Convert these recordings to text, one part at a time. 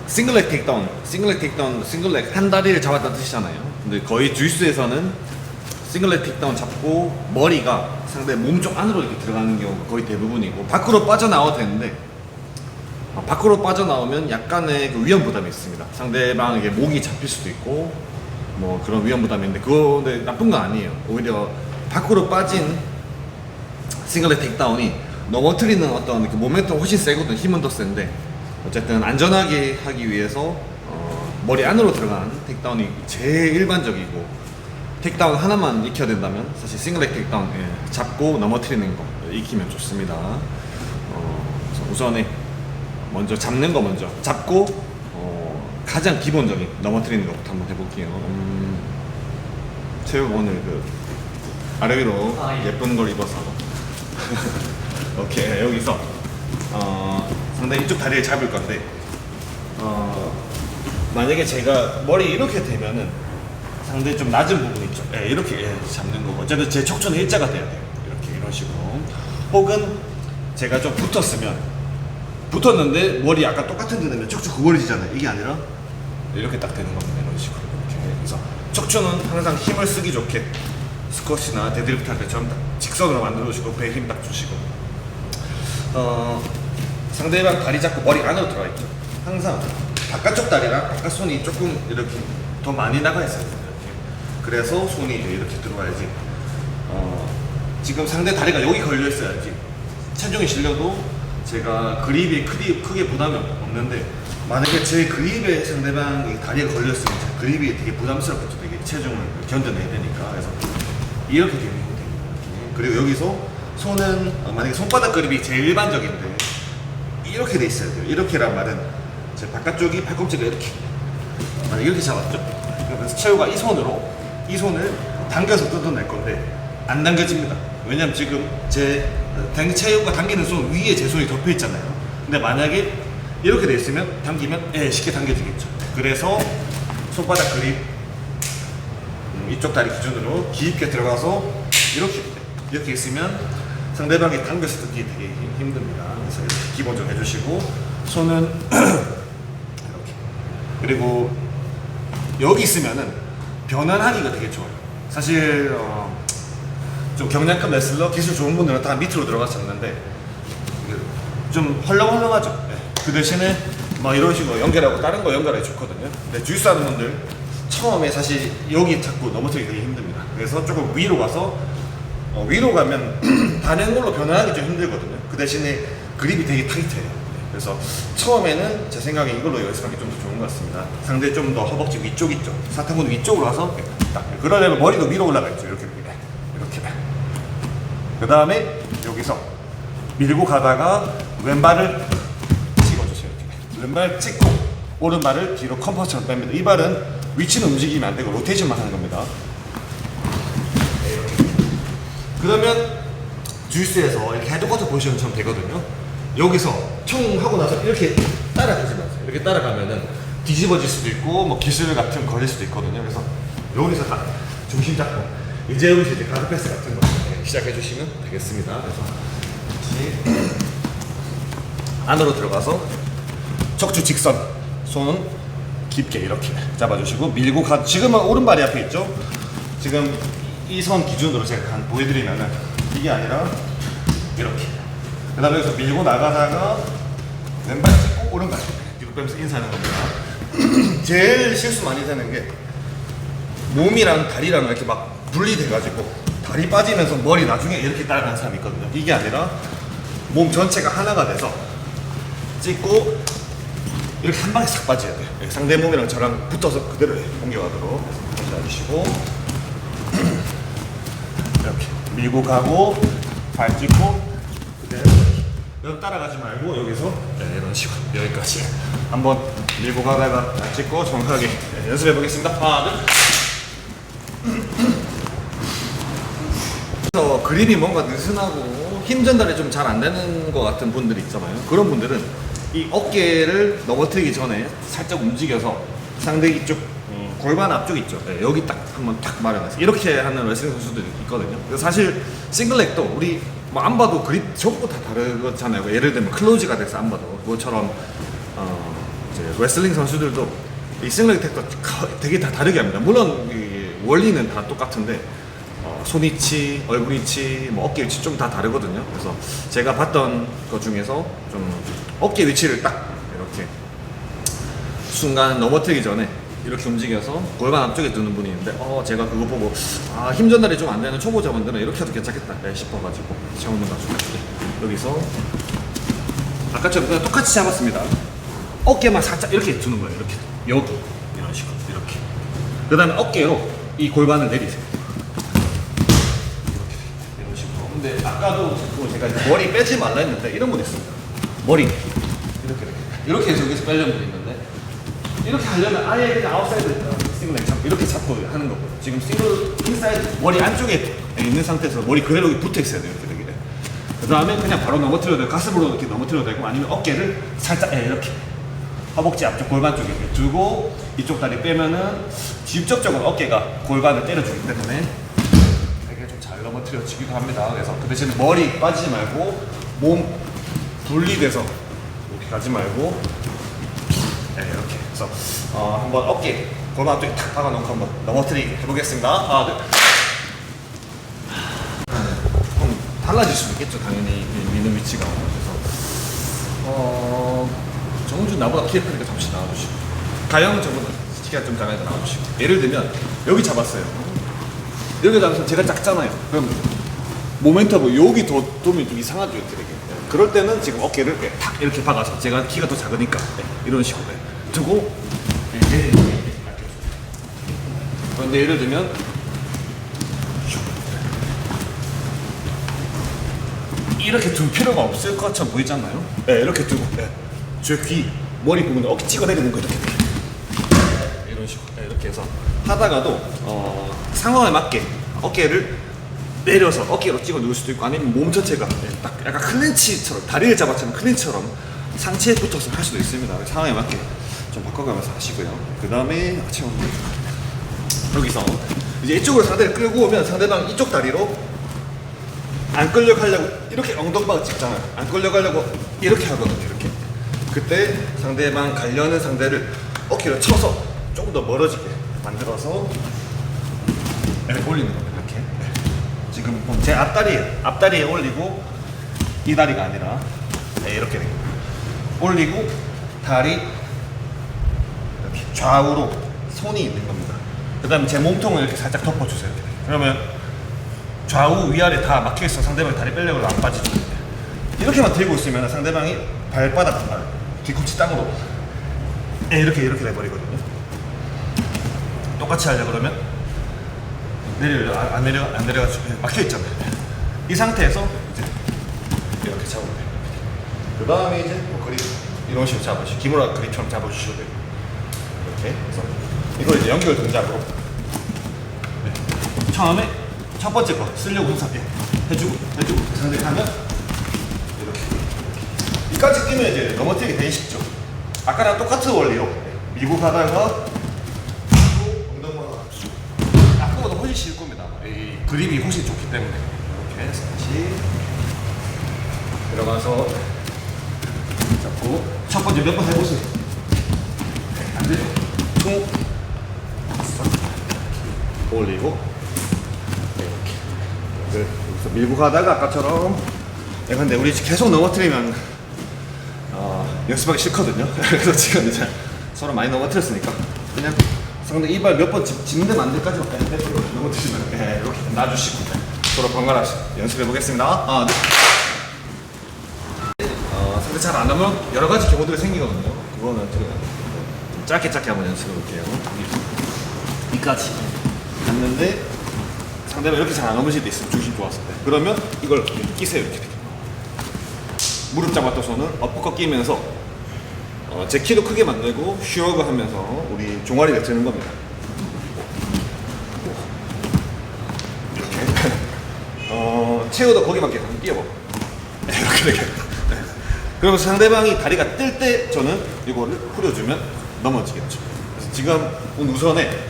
싱글렉 테이크다운, 싱글렉 한 다리를 잡았다는 뜻이잖아요. 근데 거의 주짓수에서는 싱글렉 테이크다운 잡고 머리가 상대 몸쪽 안으로 이렇게 들어가는 경우가 거의 대부분이고, 밖으로 빠져나와도 되는데 밖으로 빠져나오면 약간의 그 위험 부담이 있습니다. 상대방에게 목이 잡힐 수도 있고 뭐 그런 위험 부담이 있는데, 그거 근데 나쁜 건 아니에요. 오히려 밖으로 빠진 싱글렉 테이크다운이 넘어뜨리는 어떤 그 모멘텀 훨씬 세거든. 힘은 더 센데 어쨌든 안전하게 하기 위해서 머리 안으로 들어간 테이크다운이 제일 일반적이고, 테이크다운 하나만 익혀야 된다면 사실 싱글렉 테이크다운, 잡고 넘어뜨리는 거 익히면 좋습니다. 그래서 우선에 먼저 잡는 거 먼저 잡고 가장 기본적인 넘어뜨리는 것부터 한번 해볼게요. 체육 오늘 그 아래 위로 예쁜 걸 입어서 오케이. 여기서 상당히 이쪽 다리를 잡을 건데, 만약에 제가 머리 이렇게 대면은 상당히 좀 낮은 부분 있죠. 이렇게 잡는 거고, 어쨌든 제 척추는 일자가 돼야 돼요. 이렇게 이런 식으로. 혹은 제가 좀 붙었는데 머리 약간 똑같은 데 되면 척추 구부러지잖아요. 이게 아니라 이렇게 딱 되는 겁니다. 이런 식으로. 이렇게. 그래서 척추는 항상 힘을 쓰기 좋게 스쿼시나 데드리프트 할 때처럼 딱 직선으로 만들어 주시고, 배에 힘 딱 주시고, 상대방 다리 잡고 머리 안으로 들어가 있죠. 항상 바깥쪽 다리랑 바깥 손이 조금 이렇게 더 많이 나가 있어요. 이렇게. 그래서 손이 이렇게 들어와야지. 지금 상대 다리가 여기 걸려 있어야지 체중이 실려도 제가 그립이 크게 부담이 없는데, 만약에 제 그립에 상대방이 다리가 걸려 있으면 제 그립이 되게 부담스럽겠죠. 되게 체중을 견뎌내야 되니까. 그래서 이렇게 되는 거예요. 그리고 여기서 손은 만약에 손바닥 그립이 제일 일반적인데 이렇게 돼 있어야 돼요. 이렇게란 말은 제 바깥쪽이 팔꿈치가 이렇게, 만약에 이렇게 잡았죠. 그래서 체우가 이 손을 당겨서 뜯어낼 건데 안 당겨집니다. 왜냐면 지금 제 체우가 당기는 손 위에 제 손이 덮여 있잖아요. 근데 만약에 이렇게 돼 있으면 당기면 쉽게 당겨지겠죠. 그래서 손바닥 그립 이쪽 다리 기준으로 깊게 들어가서 이렇게 있으면 상대방이 당겨서 뜯기 되게 힘듭니다. 그래서 이렇게 기본적으로 해주시고, 손은 이렇게. 그리고 여기 있으면은 변환하기가 되게 좋아요. 사실 좀 경량급 레슬러 기술 좋은 분들은 다 밑으로 들어가서 잡는데 좀 헐렁헐렁하죠. 그 대신에 막 이런 식으로 연결하고 다른 거 연결하기 좋거든요. 근데 주짓수 하는 분들 처음에 사실 여기 자꾸 넘어뜨리기 되게 힘듭니다. 그래서 조금 위로 가서 위로 가면 다른 걸로 변환하기 좀 힘들거든요. 그 대신에 그립이 되게 타이트해요. 그래서 처음에는 제 생각에 이걸로 연습하기 좀 더 좋은 것 같습니다. 상대 좀 더 허벅지 위쪽 있죠. 사타구니 위쪽으로 가서 딱. 그러려면 머리도 위로 올라가 있죠. 이렇게. 그 다음에 여기서 밀고 가다가 왼발을 찍어주세요. 이렇게. 왼발 찍고 오른발을 뒤로 컴퍼스처럼 뺍니다. 이 발은 위치는 움직이면 안 되고 로테이션만 하는 겁니다. 그러면 주짓수에서 이렇게 헤드쿼터 포지션처럼 되거든요. 여기서 총 하고 나서 이렇게 따라가지 마세요. 이렇게 따라가면은 뒤집어질 수도 있고 뭐 기술 같은 거 걸릴 수도 있거든요. 그래서 여기서 딱 중심 잡고 이제 여기서 이제 가드 패스 같은 거 시작해 주시면 되겠습니다. 그래서 다시 안으로 들어가서 척추 직선, 손 깊게 이렇게 잡아주시고 밀고 가. 지금은 오른발이 앞에 있죠. 지금 이 선 기준으로 제가 보여드리면은 이게 아니라 이렇게. 그 다음에 여기서 밀고 나가다가 왼발 찍고 오른발 뒤로 빼면서 인사하는 겁니다. 제일 실수 많이 되는 게 몸이랑 다리랑 이렇게 막 분리돼가지고 다리 빠지면서 머리 나중에 이렇게 따라가는 사람이 있거든요. 이게 아니라 몸 전체가 하나가 돼서 찍고 이렇게 한 방에 싹 빠져야 돼요. 상대 몸이랑 저랑 붙어서 그대로 공격하도록 해주시고 이렇게 밀고 가고 발 찍고 그대로 여기 따라가지 말고 여기서 이런 식으로 여기까지 한번 밀고 가다가 발 찍고 정확하게 연습해 보겠습니다. 하나 둘. 그립이 뭔가 느슨하고 힘 전달이 좀 잘 안 되는 것 같은 분들이 있잖아요. 그런 분들은 이 어깨를 넘어뜨리기 전에 살짝 움직여서 상대 이쪽 골반 앞쪽 있죠. 여기 딱 한번 탁 마련해서 이렇게 하는 레슬링 선수들이 있거든요. 그래서 사실 싱글렉도 우리 뭐 안 봐도 그립 전부 다 다르잖아요. 예를 들면 클로즈가 돼서 안 봐도 그것처럼 이제 레슬링 선수들도 이 싱글 택도 되게 다 다르게 합니다. 물론 이 원리는 다 똑같은데 손 위치, 얼굴 위치, 뭐 어깨 위치 좀 다 다르거든요. 그래서 제가 봤던 것 중에서 좀 어깨 위치를 딱 이렇게 순간 넘어뜨리기 전에 이렇게 움직여서 골반 앞쪽에 두는 분이 있는데 제가 그거 보고 힘 전달이 좀 안 되는 초보자분들은 이렇게 해도 괜찮겠다 싶어가지고 체험을 가지고 여기서 아까처럼 그냥 똑같이 잡았습니다. 어깨만 살짝 이렇게 두는 거예요. 이렇게 여기 이런 식으로 이렇게. 그 다음에 어깨로 이 골반을 내리세요. 이렇게 이런 식으로. 근데 아까도 제가 머리 빼지 말라 했는데 이런 분 있습니다. 머리 이렇게 해서 여기서 빼려는 분 있는데 이렇게 하려면 아예 그냥 아웃사이드 싱글 이렇게 잡고 하는 거고요. 지금 싱글 인사이드 머리 안쪽에 있는 상태에서 머리 그대로 붙어 있어야 돼요. 이렇게. 그 다음에 그냥 바로 넘어뜨려도 되고 가슴으로 이렇게 넘어뜨려도 되고 아니면 어깨를 살짝 이렇게 허벅지 앞쪽 골반 쪽에 이렇게 두고 이쪽 다리 빼면은 직접적으로 어깨가 골반을 때려주기 때문에 되게 좀 잘 넘어뜨려지기도 합니다. 그래서 그 대신에 머리 빠지지 말고 몸 분리돼서 이렇게 가지 말고 이렇게 해서 한번 어깨 골반 쪽에 탁 박아놓고 한번 넘어뜨리기 해보겠습니다. 하나 둘. 달라질 수도 있겠죠, 당연히 미는 위치가. 그래서 정준 나보다 키가 크니까 잠시 나와주시고, 가영 저보다 키가 좀 작아서 나와주시고. 예를 들면 여기 잡았어요. 여기 잡아서 제가 작잖아요. 그럼 모멘텀을 여기 도면 좀 이상하죠, 이렇게. 그럴 때는 지금 어깨를 이렇게 탁 이렇게 박아서 제가 키가 더 작으니까 이런 식으로 두고 그런데 예를 들면 이렇게 둘 필요가 없을 것처럼 보이잖아요. 네, 이렇게 두고 저 귀, 머리 부분을 어깨 찍어내리는 거 이렇게 이런 식으로 이렇게 해서 하다가도 상황에 맞게 어깨를 내려서 어깨로 찍어 누울 수도 있고 아니면 몸 전체가 딱 약간 클렌치처럼 다리를 잡아처럼 클렌치처럼 상체에 붙어서 할 수도 있습니다. 상황에 맞게 좀 바꿔가면서 하시고요. 그 다음에 여기서 이제 이쪽으로 상대를 끌고 오면 상대방 이쪽 다리로 안 끌려가려고 이렇게 엉덩방을 찍잖아요. 안 끌려가려고 이렇게 하거든요. 이렇게. 그때 상대방 가려는 상대를 어깨로 쳐서 조금 더 멀어지게 만들어서 이렇게 올리는 겁니다. 이렇게. 지금 제 앞다리에 올리고 이 다리가 아니라 이렇게 올리고 다리 이렇게 좌우로 손이 있는 겁니다. 그 다음에 제 몸통을 이렇게 살짝 덮어주세요. 이렇게. 그러면 좌우 위아래 다 막혀있어. 상대방이 다리 빼려고 안 빠지죠. 이렇게만 들고 있으면 상대방이 발바닥 뒤꿈치 땅으로 이렇게 돼버리거든요. 똑같이 하려고 그러면 안 내려가지고 막혀있잖아요. 이 상태에서 이제 이렇게 잡으면 돼요. 그 다음에 이제 그립 이런 식으로 잡으시고 기무라 그립처럼 잡아주셔도 돼요. 이렇게 해서 이걸 이제 연결 동작으로 처음에 첫 번째 거 쓰려고 항상 해주고 상대 가면 이렇게 이까지 끼면 이제 넘어뜨리기 되게 쉽죠. 아까랑 똑같은 원리로 밀고 가다가 엉덩이가 아까보다 훨씬 쉬울 겁니다. 이 그립이 훨씬 좋기 때문에 이렇게 해서 다시 들어가서 잡고 첫 번째 몇 번 해보세요. 안 되죠? 툭 올리고 여기서 밀고 가다가 아까처럼 근데 우리 계속 넘어뜨리면 연습하기 싫거든요. 그래서 지금 이제 서로 많이 넘어뜨렸으니까 그냥 상대 이발 몇 번 짚는 데 만들까지만 넘어뜨리면 이렇게 놔주시고 서로 번갈아서 연습해 보겠습니다. 상대 잘 안 하면 여러 가지 경우들이 생기거든요. 그거는 좀 짧게 한번 연습해 볼게요. 이까지 갔는데 상대가 이렇게 잘 안 넘어질 때 있으면 중심 좋았을 때 그러면 이걸 끼세요. 이렇게 무릎 잡았던 손은 어퍼컷 끼면서 제 키도 크게 만들고 슈어그 하면서 우리 종아리를 드는 겁니다. 이렇게 체어도 거기밖에 안 뛰어봐. 이렇게 그러면서 상대방이 다리가 뜰 때 저는 이거를 풀어주면 넘어지겠죠. 그래서 지금 우선에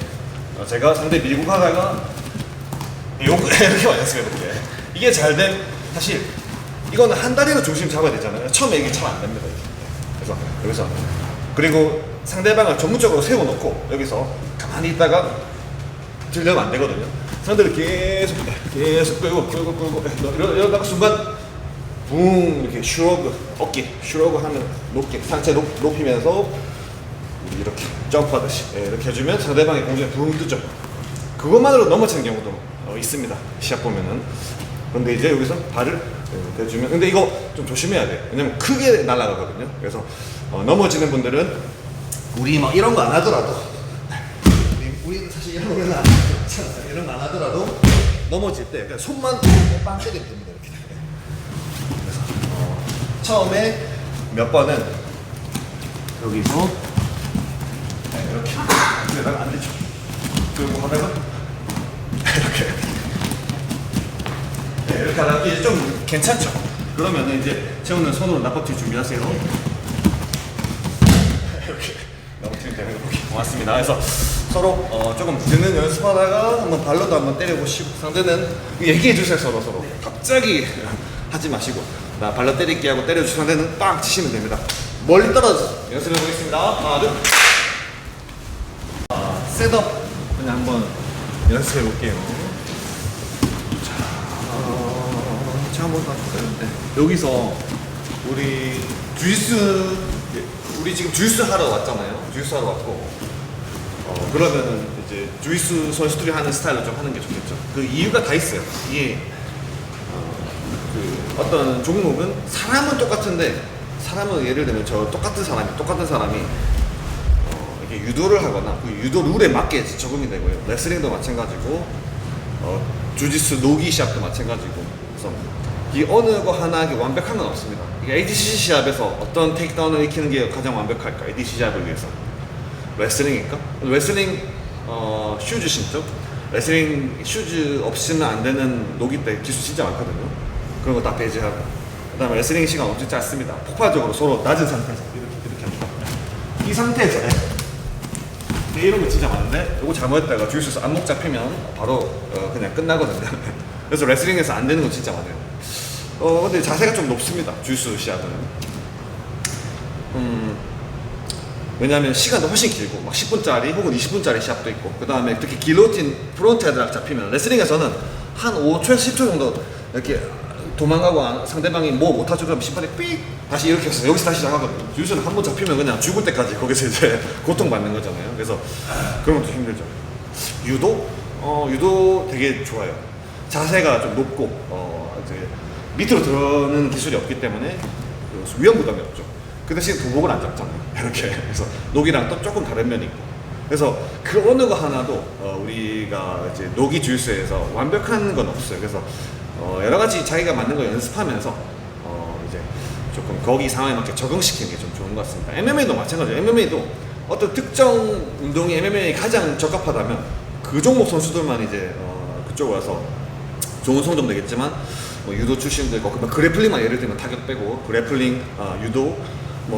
제가 상대 밀고 가다가 이렇게 연습해볼게. 이게 잘 된, 사실 이거는 한 다리로 중심 잡아야 되잖아요. 처음에 이게 참 안 됩니다. 그래서 여기서 그리고 상대방을 전문적으로 세워놓고 여기서 가만히 있다가 들려면 안 되거든요. 상대를 계속 끌고 이러다가 순간 붕 이렇게 슈러그 어깨 슈러그 하면 높게 상체 높이면서 이렇게 점프하듯이 이렇게 해주면 상대방이 공중에 붕 뜨죠. 그것만으로 넘어지는 경우도 있습니다. 시합 보면은. 그런데 이제 여기서 발을 대주면, 근데 이거 좀 조심해야 돼. 왜냐면 크게 날아가거든요. 그래서 넘어지는 분들은 우리 막 이런 거 안 하더라도 우리는 사실 이런 거는 안 하잖아요. 이런 거 안 하더라도 넘어질 때 그냥 손만 빵 때리면 됩니다. 이렇게. 그래서 처음에 몇 번은 여기서 이렇게 그러다가 안 되죠. 그리고 하다가 이렇게 하다가 이제 좀 괜찮죠. 그러면은 이제 채우는 손으로 낙법질 준비하세요. 이렇게 낙법질 되는 거 고맙습니다. 그래서 서로 조금 드는 연습하다가 한번 발로도 한번 때려보시고, 상대는 얘기해 주세요. 서로 갑자기 하지 마시고 나 발로 때릴게 하고 때려주시고 상대는 빵 치시면 됩니다. 멀리 떨어져서 연습해 보겠습니다. 하나 둘. 셋업 그냥 한번 연습해 볼게요. 자 한번 봐줄까요? 네. 여기서 우리 주짓수, 우리 지금 주짓수 하러 왔잖아요. 주짓수 하러 왔고 그러면은 이제 주짓수 선수들이 하는 스타일로 좀 하는 게 좋겠죠. 그 이유가 다 있어요. 이게 그 어떤 종목은 사람은 똑같은데, 사람은 예를 들면 저 똑같은 사람이 이게 유도를 하거나 그 유도 룰에 맞게 적응이 되고요. 레슬링도 마찬가지고 주짓수 노기 시합도 마찬가지고. 그래서 이 어느 거 하나 완벽한 건 없습니다. 이게 ADCC 시합에서 어떤 테이크다운을 익히는 게 가장 완벽할까? ADCC 시합을 위해서 레슬링일까? 레슬링 슈즈 신죠? 레슬링 슈즈 없이는 안 되는 노기 때 기술 진짜 많거든요. 그런 거 다 배제하고, 그 다음에 레슬링 시간 엄청 짧습니다. 폭발적으로 서로 낮은 상태에서 이렇게 합니다. 이 상태에서 이런 거 진짜 많은데 이거 잘못했다가 주짓수에서 안목 잡히면 바로 그냥 끝나거든요. 그래서 레슬링에서 안 되는 건 진짜 많아요. 근데 자세가 좀 높습니다. 주짓수 시합은. 왜냐하면 시간도 훨씬 길고 막 10분짜리 혹은 20분짜리 시합도 있고, 그 다음에 특히 길로틴 프론트 헤드락 잡히면 레슬링에서는 한 5초에서 10초 정도 이렇게 도망가고 상대방이 뭐 못하죠 그러면 심판이 삑 다시 이렇게 해서 여기서 다시 시작하거든요. 주짓수는 한 번 잡히면 그냥 죽을 때까지 거기서 이제 고통받는 거잖아요. 그래서 그런 것도 힘들죠. 유도 되게 좋아요. 자세가 좀 높고 이제 밑으로 들어오는 기술이 없기 때문에 위험 부담이 없죠. 그 대신 도복을 안 잡잖아요. 이렇게. 그래서 녹이랑 또 조금 다른 면이 있고. 그래서 그 어느 거 하나도 우리가 이제 노기 주짓수에서 완벽한 건 없어요. 그래서 여러 가지 자기가 맞는 거 연습하면서 이제 조금 거기 상황에 맞게 적응시키는 게 좀 좋은 것 같습니다. MMA도 마찬가지예요. MMA도 어떤 특정 운동이 MMA 가장 적합하다면 그 종목 선수들만 이제 그쪽 와서 좋은 성적 내겠지만 유도 출신도 있고, 그래플링만 예를 들면 타격 빼고 그래플링, 유도,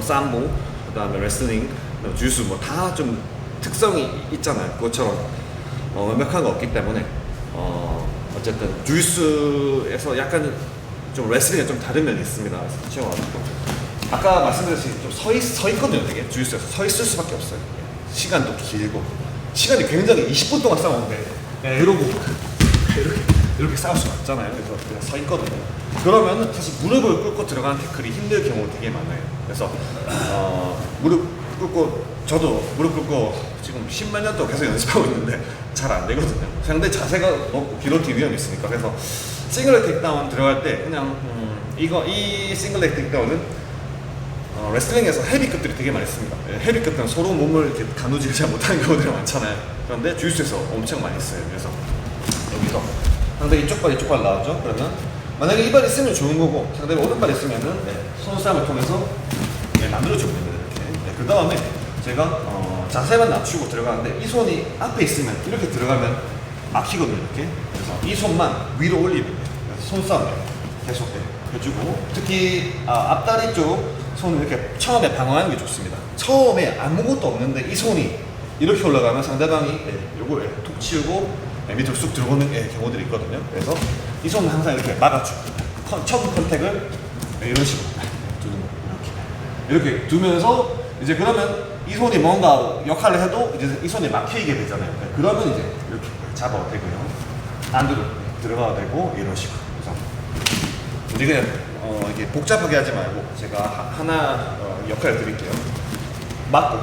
삼보, 그다음에 레슬링, 주짓수 다 좀 특성이 있잖아요. 그것처럼 완벽한 거 없기 때문에 어쨌든 주짓수에서 약간 좀 레슬링이 좀 다른 면이 있습니다. 그래서 아까 말씀드렸듯이 좀 서 있거든요. 되게 주짓수에서 서 있을 수밖에 없어요. 시간도 길고, 시간이 굉장히 20분 동안 싸우는데 이러고 이렇게 싸울 수가 없잖아요. 그래서 그냥 서 있거든요. 그러면 사실 무릎을 꿇고 들어가는 태클이 힘들 경우가 되게 많아요. 그래서 무릎 꿇고, 저도 무릎 꿇고 지금 10몇 년 동안 계속 연습하고 있는데 잘 안 되거든요. 상대 자세가 높고 기로티 위험이 있으니까. 그래서 싱글렉 텍다운 들어갈 때 그냥 이 싱글렉 텍다운은 레슬링에서 헤비급들이 되게 많이 씁니다. 헤비급들은 서로 몸을 이렇게 가누지 잘 못하는 경우들이 많잖아요. 그런데 주짓수에서 엄청 많이 써요. 그래서 여기서 상대 이쪽 발 나왔죠? 그러면 만약에 이 발 있으면 좋은 거고, 상대가 오른발 있으면은 손싸움을 통해서 만들어주면 됩니다. 이렇게. 그 다음에 제가 자세만 낮추고 들어가는데 이 손이 앞에 있으면 이렇게 들어가면 막히거든요. 이렇게. 그래서 이 손만 위로 올리면 돼요. 그래서 손싸움 계속 해주고, 특히 앞다리 쪽 손을 이렇게 처음에 방어하는 게 좋습니다. 처음에 아무것도 없는데 이 손이 이렇게 올라가면 상대방이 요걸 툭 치우고 밑으로 쑥 들어오는 경우들이 있거든요. 그래서 이 손은 항상 이렇게 막아주고, 첫 컨택을 이런 식으로 두는 거예요. 이렇게 두면서 이제 그러면 이 손이 뭔가 역할을 해도 이제 이 손이 막히게 되잖아요. 네, 그러면 이제 이렇게 잡아도 되고요. 안으로 들어가도 되고 이런 식으로. 그래서 우리 그냥 이게 복잡하게 하지 말고 제가 하나 역할을 드릴게요. 맞고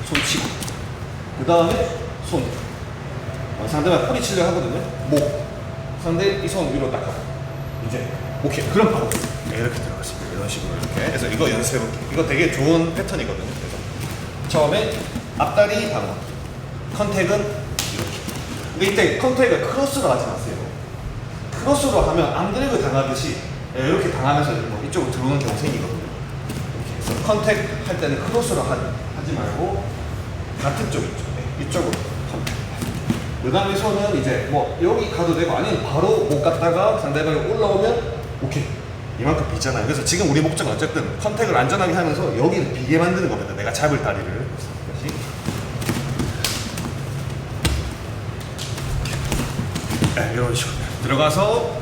손 치고 그 다음에 손 상대방 꼬리 치려고 하거든요. 목 상대 이 손 위로 딱 하고 이제 오케이 그럼 바로 네, 이렇게 들어가십니다. 이런 식으로 이렇게 해서 이거 연습해볼게요. 이거 되게 좋은 패턴이거든요. 그래서 처음에 앞다리 방어 컨택은 이렇게. 근데 이때 컨택을 크로스로 하지 마세요. 크로스로 하면 암드래그 당하듯이 이렇게 당하면서 뭐 이쪽으로 들어오는 경우 생기거든요. 이렇게 해서 컨택 할 때는 크로스로 하지 말고 같은 쪽 이쪽으로 컨택. 그 다음에 손은 이제 뭐 여기 가도 되고 아니면 바로 못 갔다가 상대방이 올라오면 오케이 이만큼 비잖아요. 그래서 지금 우리 목적은 어쨌든 컨택을 안전하게 하면서 여기를 비게 만드는 겁니다. 내가 잡을 다리를 다시 네, 이런 식으로 들어가서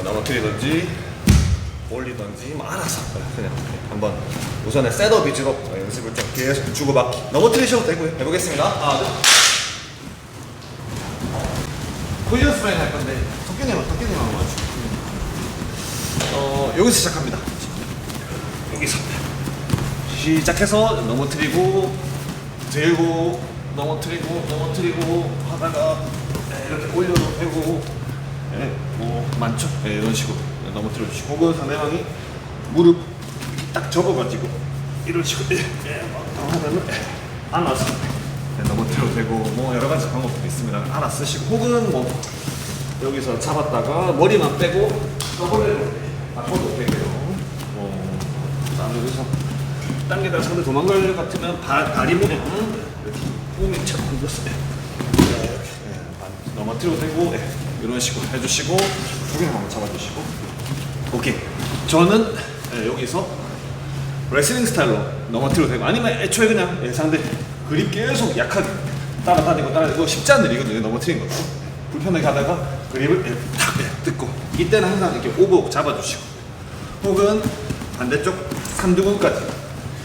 넘어뜨리든지 올리든지 뭐 알아서 그냥 한번 우선은 셋업 위주로 연습을 좀 계속 주고받기 넘어뜨리셔도 되고요. 해보겠습니다. 하나 둘. 포지션 스프레이 할 건데 덕균님 한번 와주세요. 여기서 시작합니다. 여기서 시작해서 넘어뜨리고 들고 넘어뜨리고 하다가 이렇게 올려도 되고 뭐 많죠. 이런 식으로 넘어뜨려 주시고 혹은 상대방이 무릎 딱 접어가지고 이런 식으로 하면은 안아서 넘어뜨려도 되고 뭐 여러 가지 방법도 있습니다. 알아 쓰시고 혹은 뭐 여기서 잡았다가 머리만 빼고 더블로 바꿔도 되고요. 여기서 당기다가 상대 도망갈 것 같으면 다리 모양 이렇게 몸이 참 흔들었어요. 이렇게 넘어뜨려도 되고 이런 식으로 해주시고 두개 한번 잡아주시고 오케이. 저는 여기서 레슬링 스타일로 넘어뜨려도 되고 아니면 애초에 그냥 상대 그립 계속 약하게 따라다니고 이거 쉽지 않은 일이거든요. 넘어뜨린 거 불편하게 하다가 그립을 탁 뜯고 이때는 항상 이렇게 오버 잡아주시고 혹은 반대쪽 삼두근까지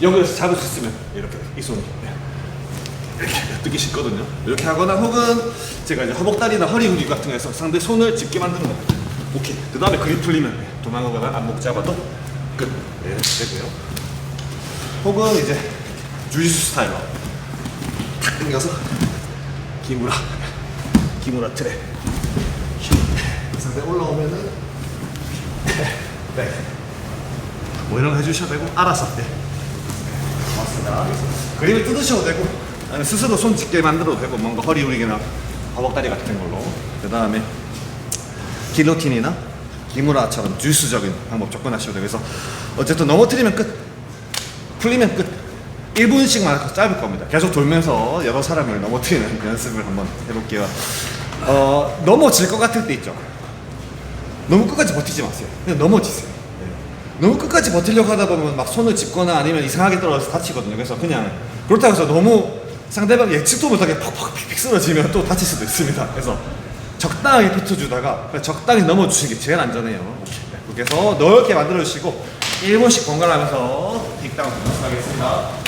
여기서 잡을 수 있으면 이렇게 이 손이 이렇게 뜯기 쉽거든요. 이렇게 하거나 혹은 제가 이제 허벅다리나 허리 근육 같은 거 해서 상대 손을 짚게 만드는 겁니다. 오케이. 그 다음에 그립 풀리면 도망가거나 안목 잡아도 끝. 이렇게 되고요. 혹은 이제 주짓수 스타일로 탁 당겨서 기무라 트랩 상대 올라오면은 네. 뭐 이런 거 해주셔도 되고 알아서 맞습니다. 그림을 뜯으셔도 되고 아니면 스스로 손 짚게 만들어도 되고 뭔가 허리 우리기나 허벅다리 같은 걸로 그 다음에 길로틴이나 기무라처럼 주스적인 방법 접근하셔도 되고 그래서 어쨌든 넘어뜨리면 끝 풀리면 끝 1분씩만 짧을 겁니다. 계속 돌면서 여러 사람을 넘어뜨리는 연습을 한번 해볼게요. 넘어질 것 같을 때 있죠. 너무 끝까지 버티지 마세요. 그냥 넘어지세요. 너무 끝까지 버티려고 하다 보면 막 손을 짚거나 아니면 이상하게 떨어져서 다치거든요. 그래서 그냥 그렇다고 해서 너무 상대방 예측도 못하게 퍽퍽 픽픽 쓰러지면 또 다칠 수도 있습니다. 그래서 적당하게 뱉어주다가 적당히 넘어주시는 게 제일 안전해요. 그렇게 해서 넓게 만들어주시고 1분씩 번갈아가면서 빅다운 하겠습니다.